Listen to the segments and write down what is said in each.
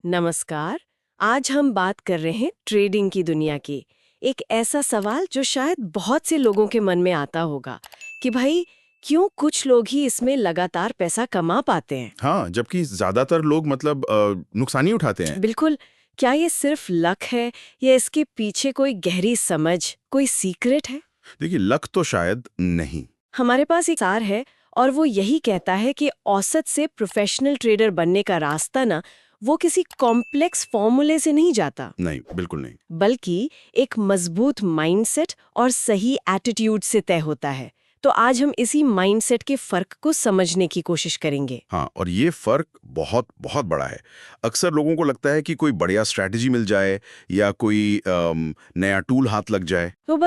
नमस्कार। आज हम बात कर रहे हैं ट्रेडिंग की दुनिया की। एक ऐसा सवाल जो शायद बहुत से लोगों के मन में आता होगा कि भाई क्यों कुछ लोग ही इसमें लगातार पैसा कमा पाते हैं। हाँ, जबकि ज्यादातर लोग नुकसान ही उठाते हैं। बिल्कुल। क्या ये सिर्फ लक है या इसके पीछे कोई गहरी समझ, कोई सीक्रेट है? देखिए, लक तो शायद नहीं। हमारे पास एक सार है और वो यही कहता है कि औसत से प्रोफेशनल ट्रेडर बनने का रास्ता ना वो किसी कॉम्प्लेक्स फॉर्मूले से नहीं जाता, नहीं, बिल्कुल नहीं। बल्कि एक मजबूत माइंडसेट और सही एटीट्यूड से तय होता है। तो आज हम इसी माइंडसेट के फर्क को समझने की कोशिश करेंगे। हाँ, और ये फर्क बहुत बहुत बड़ा है। अक्सर लोगों को लगता है कि कोई बढ़िया स्ट्रैटेजी मिल जाए या कोई नया टूल हाथ लग जाए तो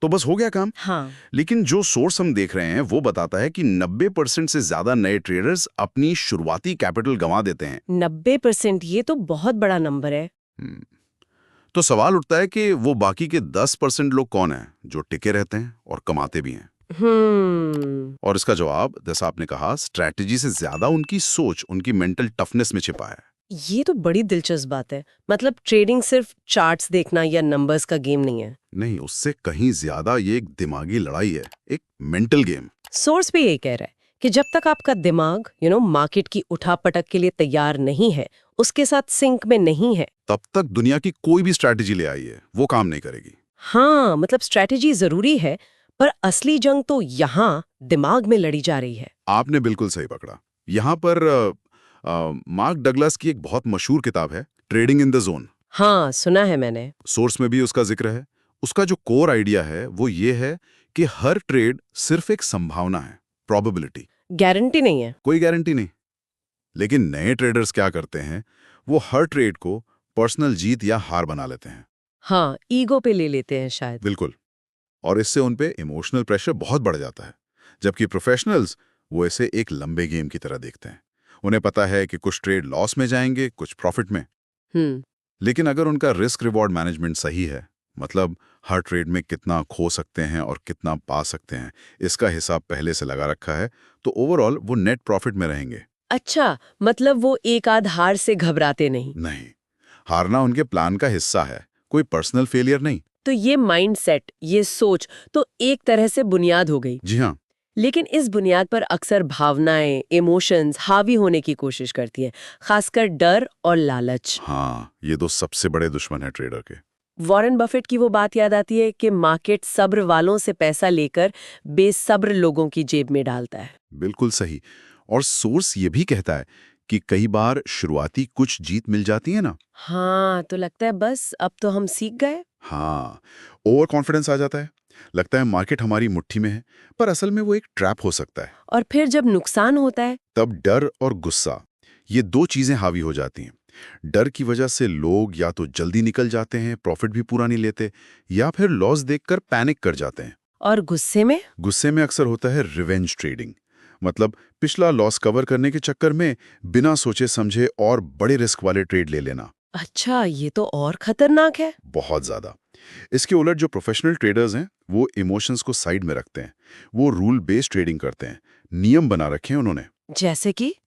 बस हो गया काम। हाँ। लेकिन जो सोर्स हम देख रहे हैं वो बताता है कि 90% से ज्यादा नए ट्रेडर्स अपनी शुरुआती कैपिटल गंवा देते हैं। 90%? ये तो बहुत बड़ा नंबर है। हम्म, तो सवाल उठता है कि वो बाकी के 10% लोग कौन हैं जो टिके रहते हैं और कमाते भी हैं। और इसका जवाब, जैसा आपने कहा, स्ट्रैटेजी से ज्यादा उनकी सोच, उनकी मेंटल टफनेस में छिपा है। ये तो बड़ी दिलचस्प बात है। मतलब ट्रेडिंग सिर्फ चार्ट्स देखना या नंबर्स का गेम नहीं है। नहीं, उससे कहीं ज्यादा ये एक दिमागी लड़ाई है, एक मेंटल गेम। सोर्स भी यही कह रहा है कि जब तक आपका दिमाग मार्केट की उठापटक के लिए तैयार नहीं है, उसके साथ सिंक में नहीं है, तब तक दुनिया की कोई भी स्ट्रैटेजी ले आइए, वो काम नहीं करेगी। हाँ, मतलब स्ट्रैटेजी जरूरी है, पर असली जंग तो यहाँ दिमाग में लड़ी जा रही है। आपने बिल्कुल सही पकड़ा। यहाँ पर मार्क डगलस की एक बहुत मशहूर किताब है, ट्रेडिंग इन द जोन। हाँ, सुना है मैंने। सोर्स में भी उसका जिक्र है। उसका जो कोर आइडिया है वो ये है कि हर ट्रेड सिर्फ एक संभावना है, प्रोबेबिलिटी। गारंटी नहीं है। कोई गारंटी नहीं। लेकिन नए ट्रेडर्स क्या करते हैं, वो हर ट्रेड को पर्सनल जीत या हार बना लेते हैं। हाँ, ईगो पे ले लेते हैं शायद। बिल्कुल। और इससे उन पे इमोशनल प्रेशर बहुत बढ़ जाता है। जबकि प्रोफेशनल्स वो इसे एक लंबे गेम की तरह देखते हैं। उन्हें पता है कि कुछ ट्रेड लॉस में जाएंगे, कुछ प्रॉफिट में। हम्म। लेकिन अगर उनका रिस्क रिवॉर्ड मैनेजमेंट सही है, मतलब हर ट्रेड में कितना खो सकते हैं और कितना पा सकते हैं, इसका हिसाब पहले से लगा रखा है, तो ओवरऑल वो नेट प्रॉफिट में रहेंगे। अच्छा, मतलब वो एक आध हार से घबराते नहीं। नहीं, हारना उनके प्लान का हिस्सा है, कोई पर्सनल फेलियर नहीं। तो ये माइंडसेट, ये सोच तो एक तरह से बुनियाद हो गई। जी हाँ। लेकिन इस बुनियाद पर अक्सर भावनाएं, इमोशंस हावी होने की कोशिश करती है, खासकर डर और लालच। हाँ, ये दो सबसे बड़े दुश्मन है ट्रेडर के। वॉरेन बफेट की वो बात याद आती है कि मार्केट सब्र वालों से पैसा लेकर बेसब्र लोगों की जेब में डालता है। बिल्कुल सही। और सोर्स ये भी कहता है कि कई बार शुरुआती कुछ जीत मिल जाती है ना। हाँ, तो लगता है बस अब तो हम सीख गए। हाँ, ओवर कॉन्फिडेंस आ जाता है। लगता है मार्केट हमारी मुट्ठी में है, पर असल में वो एक ट्रैप हो सकता है। और फिर जब नुकसान होता है? तब डर और गुस्सा, ये दो चीजें हावी हो जाती हैं। डर की वजह से लोग या तो जल्दी निकल जाते हैं, प्रॉफिट भी पूरा नहीं लेते, या फिर लॉस देखकर पैनिक कर जाते हैं। और गुस्से में? गुस्से में अक्सर होता है रिवेंज ट्रेडिंग। मतलब पिछला लॉस कवर करने के चक्कर में बिना सोचे समझे और बड़े रिस्क वाले ट्रेड ले लेना। अच्छा, ये तो और खतरनाक है। बहुत ज्यादा। इसके उलट जो प्रोफेशनल ट्रेडर्स हैं, वो इमोशंस को साइड में रखते हैं। वो रूल बेस्ड ट्रेडिंग करते हैं। नियम बना रखे हैं उन्होंने।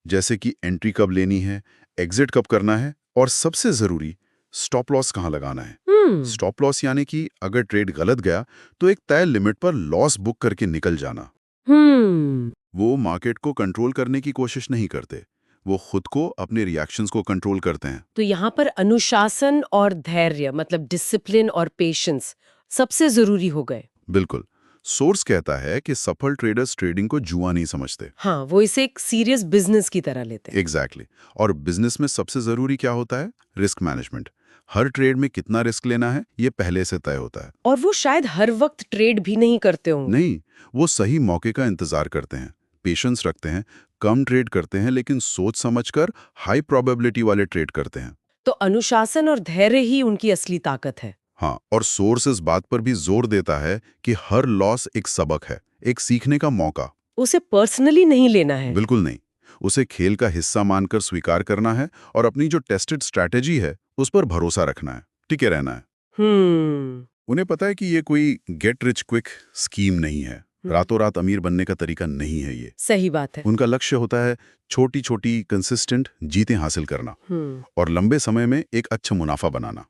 जैसे कि एंट्री कब लेनी है, एग्जिट कब करना है, और सबसे जरूरी, स्टॉप लॉस कहाँ लगाना है। हम्म। स्टॉप लॉस यानी कि अगर ट्रेड गलत गया तो एक तय लिमिट पर लॉस बुक करके निकल जाना। हम्म। वो मार्केट को कंट्रोल करने की कोशिश नहीं करते, वो खुद को, अपने रिएक्शंस को कंट्रोल करते हैं। तो यहाँ पर अनुशासन और धैर्य, मतलब डिसिप्लिन और पेशेंस सबसे जरूरी हो गए। बिल्कुल। सोर्स कहता है कि सफल ट्रेडर्स ट्रेडिंग को जुआ नहीं समझते। हाँ, वो इसे एक सीरियस बिजनेस की तरह लेते हैं। एग्जैक्टली और बिजनेस में सबसे जरूरी क्या होता है? Risk management. हर ट्रेड में कितना रिस्क लेना है, ये पहले से तय होता है। और वो शायद हर वक्त ट्रेड भी नहीं करते होंगे। नहीं, वो सही मौके का इंतजार करते हैं, पेशेंस रखते हैं, कम ट्रेड करते हैं, लेकिन सोच समझकर हाई प्रोबेबिलिटी वाले ट्रेड करते हैं। तो अनुशासन और धैर्य ही उनकी असली ताकत है। हाँ, और सोर्स इस बात पर भी जोर देता है कि हर लॉस एक सबक है, एक सीखने का मौका। उसे पर्सनली नहीं लेना है। बिल्कुल नहीं। उसे खेल का हिस्सा मानकर स्वीकार करना है और अपनी जो टेस्टेड स्ट्रैटेजी है उस पर भरोसा रखना है, टिके रहना है। हम्म। उन्हें पता है कि ये कोई गेट रिच क्विक स्कीम नहीं है, रातों रात अमीर बनने का तरीका नहीं है ये। सही बात है। उनका लक्ष्य होता है छोटी छोटी कंसिस्टेंट जीतें हासिल करना और लंबे समय में एक अच्छा मुनाफा बनाना।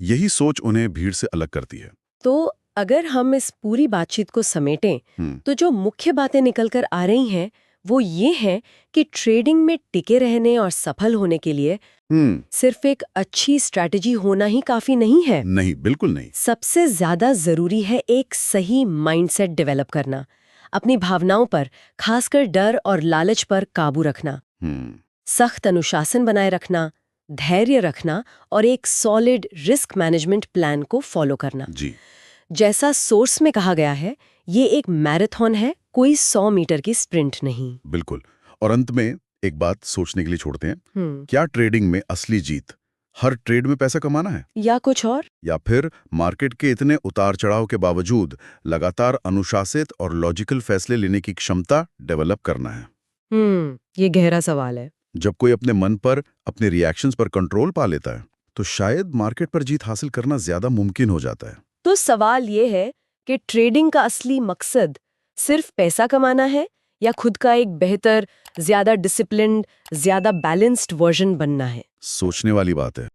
यही सोच उन्हें भीड़ से अलग करती है। तो अगर हम इस पूरी बातचीत को समेटें तो जो मुख्य बातें निकल कर आ रही हैं वो ये है कि ट्रेडिंग में टिके रहने और सफल होने के लिए सिर्फ एक अच्छी स्ट्रैटेजी होना ही काफी नहीं है। नहीं, बिल्कुल नहीं। सबसे ज्यादा जरूरी है एक सही माइंडसेट डेवलप करना, अपनी भावनाओं पर, खासकर डर और लालच पर काबू रखना, सख्त अनुशासन बनाए रखना, धैर्य रखना और एक सॉलिड रिस्क मैनेजमेंट प्लान को फॉलो करना। जी। जैसा सोर्स में कहा गया है, ये एक मैराथन है, कोई 100 मीटर की स्प्रिंट नहीं। बिल्कुल। और अंत में एक बात सोचने के लिए छोड़ते हैं, क्या ट्रेडिंग में असली जीत हर ट्रेड में पैसा कमाना है, या कुछ और, या फिर मार्केट के इतने उतार चढ़ाव के बावजूद लगातार अनुशासित और लॉजिकल फैसले लेने की क्षमता डेवलप करना है? ये गहरा सवाल है। जब कोई अपने मन पर, अपने रिएक्शंस पर कंट्रोल पा लेता है तो शायद मार्केट पर जीत हासिल करना ज्यादा मुमकिन हो जाता है। तो सवाल ये है कि ट्रेडिंग का असली मकसद सिर्फ पैसा कमाना है या खुद का एक बेहतर, ज्यादा डिसिप्लिन्ड, ज्यादा बैलेंस्ड वर्जन बनना है? सोचने वाली बात है।